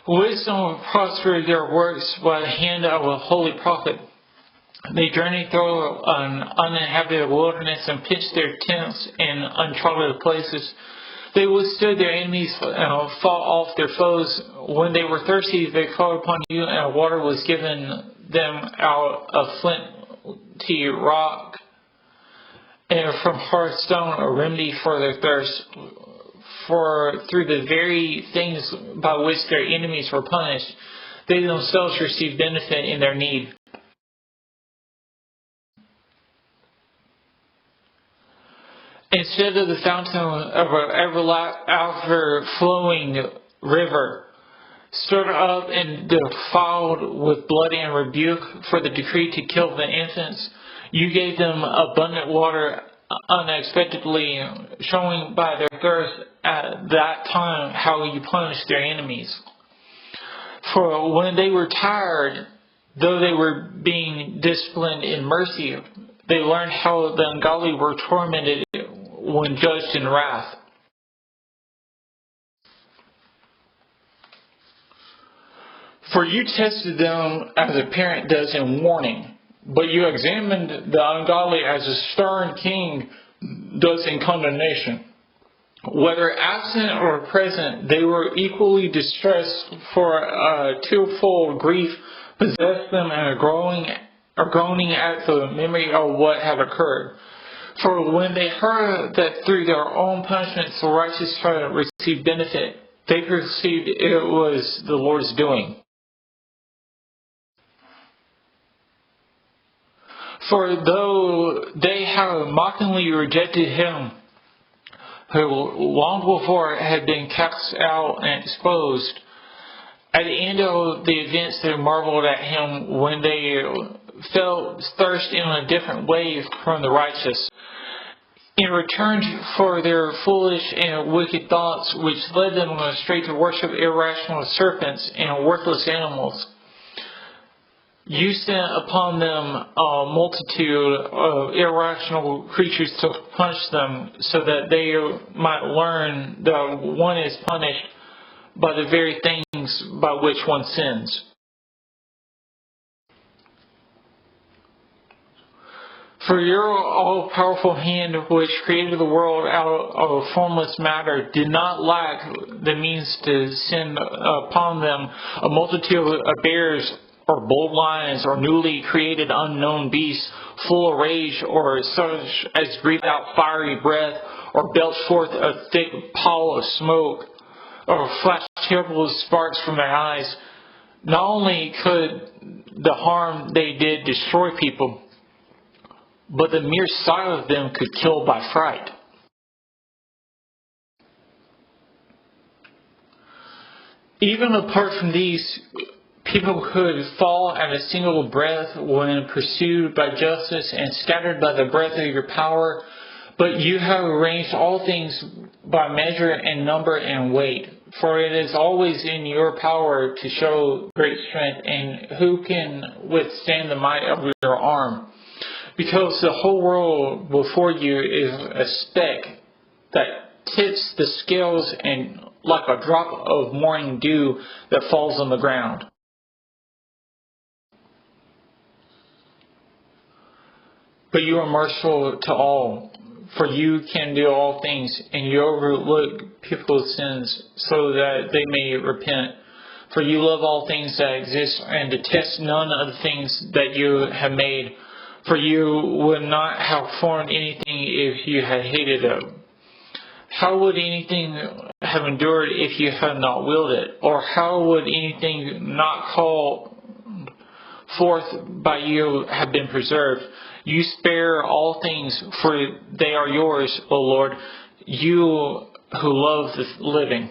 Wisdom prospered their works by the hand of a holy prophet. They journeyed through an uninhabited wilderness and pitched their tents in uncharted places. They withstood their enemies and fought off their foes. When they were thirsty, they called upon you, and water was given them out of flinty rock, and from hard stone a remedy for their thirst. For through the very things by which their enemies were punished, they themselves received benefit in their need. Instead of the fountain of an ever-flowing river, stirred up and defiled with blood and rebuke for the decree to kill the infants, you gave them abundant water unexpectedly, showing by their thirst at that time how you punished their enemies. For when they were tired, though they were being disciplined in mercy, they learned how the ungodly were tormented when judged in wrath. For you tested them as a parent does in warning, but you examined the ungodly as a stern king does in condemnation. Whether absent or present, they were equally distressed, for a twofold grief possessed them, and a groaning at the memory of what had occurred. For when they heard that through their own punishments the righteous received benefit, they perceived it was the Lord's doing. For though they have mockingly rejected him who long before had been cast out and exposed, at the end of the events they marveled at him when they felt thirst in a different way from the righteous. In return for their foolish and wicked thoughts, which led them astray to worship irrational serpents and worthless animals, you sent upon them a multitude of irrational creatures to punish them, so that they might learn that one is punished by the very things by which one sins. For your all-powerful hand, which created the world out of formless matter, did not lack the means to send upon them a multitude of bears, or bold lions, or newly created unknown beasts, full of rage, or such as breathe out fiery breath, or belch forth a thick pall of smoke, or flash terrible sparks from their eyes. Not only could the harm they did destroy people, but the mere sight of them could kill by fright. Even apart from these, people could fall at a single breath when pursued by justice and scattered by the breath of your power, but you have arranged all things by measure and number and weight. For it is always in your power to show great strength, and who can withstand the might of your arm? Because the whole world before you is a speck that tips the scales, and like a drop of morning dew that falls on the ground. But you are merciful to all, for you can do all things, and you overlook people's sins so that they may repent. For you love all things that exist and detest none of the things that you have made. For you would not have formed anything if you had hated it. How would anything have endured if you had not willed it? Or how would anything not called forth by you have been preserved? You spare all things, for they are yours, O Lord, you who love the living.